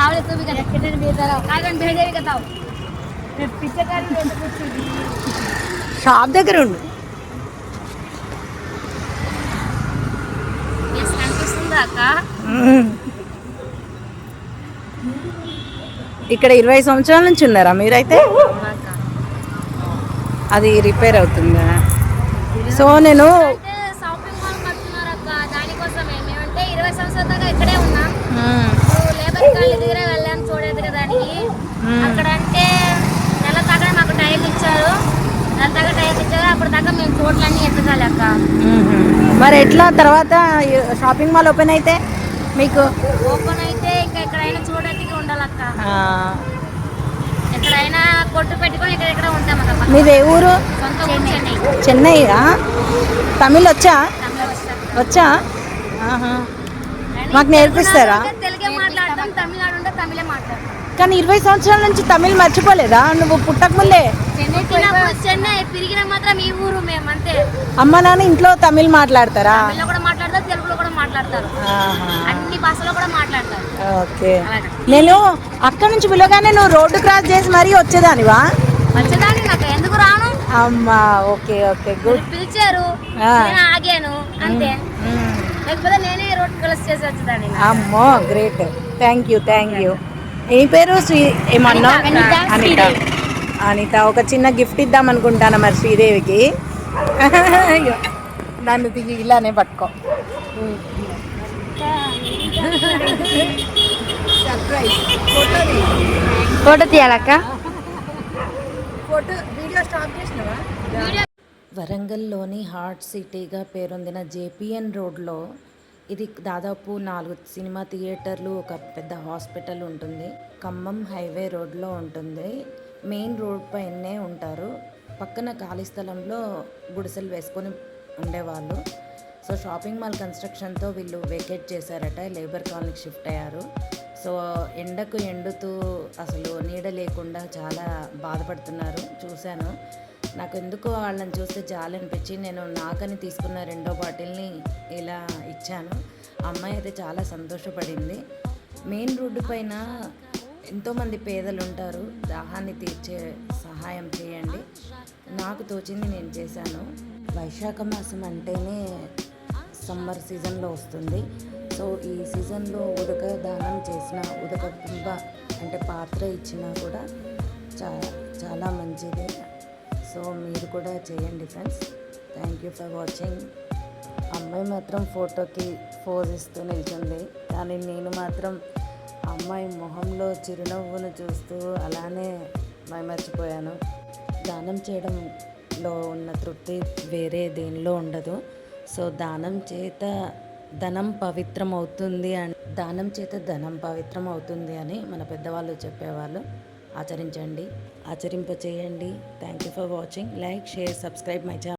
आवले तू भी कर कितने बेचारा आगन भेजे भी बताओ पीछे कर షాప్ దగ్గర ఉండు. ఎస్ కనిపిస్తుందా అక్క ఇక్కడ 20 సంవత్సరాల నుంచి ఉన్నారా మీరైతే? అది రిపేర్ అవుతుందా? సో నేను షాపింగ్ మాల్ కడుతున్నారు అక్క, దానికోసమే. మేమంటే 20 సంవత్సరాల దాకా ఇక్కడే ఉన్నాం. లేబర్ కాలనీ దగ్గర వెళ్ళాను చూడేది దానికి. అక్కడ అంటే నెల దాకా మాకు టైం ఇచ్చారు. నెల దాకా టైం ఇచ్చారు. అప్పుడు దాకా మేము చోట్లన్నీ ఎత్తగాలి అక్క. మరి ఎట్లా తర్వాత షాపింగ్ మాల్ ఓపెన్ అయితే మీకు? ఓపెన్ అయితే ఇంకా ఎక్కడైనా చూడేదిగా ఉండాలక్క. ఎక్కడైనా కొట్టు పెట్టుకొని ఎక్కడెక్కడ ఉంటాం అక్క. మీది ఏ ఊరు? సొంత ఊరు చెన్నై. చెన్నైయా? తమిళ్ వచ్చా? వచ్చా? మాకు నేర్పిస్తారా? తెలుగే మాట్లాడతాం, తమిళనాడు ఉంటే తమిళే మాట్లాడతాం. కానీ 20 సంవత్సరాల నుంచి తమిళ్ మర్చిపోలేదా నువ్వు పుట్టక ముందే? చెన్నై పెరిగిన మాత్రం ఈ ఊరు మేము అంతే. అమ్మ నాన్న ఇంట్లో తమిళ్ మాట్లాడతారా? తమిళ్లో కూడా మాట్లాడతారు, తెలుగులో కూడా మాట్లాడతారు, అన్ని భాషలో కూడా మాట్లాడతారు. ఓకే. నేను అక్కడి నుంచి పిలవగానే నువ్వు రోడ్డు క్రాస్ చేసి మరీ వచ్చేదానివా? వచ్చేదాన్ని నాకు ఎందుకు రాను. అమ్మా ఓకే ఓకే గుడ్. పిలిచారు, నేను ఆగాను అంతే. లేకపోతే నేనే రోడ్ క్రాస్ చేసి వచ్చేదాన్ని. అమ్మో great. Thank you thank you. ఏ పేరు? ఏమన్నా? అనిత. అనిత, ఒక చిన్న గిఫ్ట్ ఇద్దాం అనుకుంటాను మరి శ్రీదేవికి. దాన్ని దిగి ఇలానే పట్టుకో. ఫోటో తీయాలక్క. వరంగల్లోని హార్ట్ సిటీగా పేరొందిన జేపీఎన్ రోడ్లో ఇది దాదాపు 4 సినిమా థియేటర్లు, ఒక పెద్ద హాస్పిటల్ ఉంటుంది. ఖమ్మం హైవే రోడ్లో ఉంటుంది. మెయిన్ రోడ్ పైనే ఉంటారు. పక్కన ఖాళీ స్థలంలో గుడిసెలు వేసుకొని ఉండేవాళ్ళు. సో షాపింగ్ మాల్ కన్స్ట్రక్షన్తో వీళ్ళు వేకేట్ చేశారట, లేబర్ కాలనీకి షిఫ్ట్ అయ్యారు. సో ఎండకు ఎండుతూ అసలు నీడ లేకుండా చాలా బాధపడుతున్నారు. చూశాను, నాకు ఎందుకో వాళ్ళని చూస్తే జాలి అనిపించి నేను నాకని తీసుకున్న 2వ బాటిల్ని ఇలా ఇచ్చాను. అమ్మాయి అయితే చాలా సంతోషపడింది. మెయిన్ రోడ్డు పైన ఎంతోమంది పేదలు ఉంటారు, దాహాన్ని తీర్చే సహాయం చేయండి. నాకు తోచింది నేను చేశాను. వైశాఖ మాసం అంటేనే సమ్మర్ సీజన్లో వస్తుంది. సో ఈ సీజన్లో ఉదక దానం చేసిన, ఉదక కుంభ అంటే పాత్ర ఇచ్చినా కూడా చాలా మంచిది. సో మీరు కూడా చేయండి friends. Thank you for watching. అమ్మాయి మాత్రం ఫోటోకి పోజ్ ఇస్తూ నిల్చుంది, కానీ నేను మాత్రం అమ్మాయి మొహంలో చిరునవ్వును చూస్తూ అలానే మైమర్చిపోయాను. దానం చేయడంలో ఉన్న తృప్తి వేరే దేనిలో ఉండదు. సో దానం చేత ధనం పవిత్రం అవుతుంది అని, దానం చేత ధనం పవిత్రం అవుతుంది అని మన పెద్దవాళ్ళు చెప్పేవాళ్ళు. ఆచరించండి, ఆచరింపచేయండి. Thank you for watching. Like, share, subscribe my channel.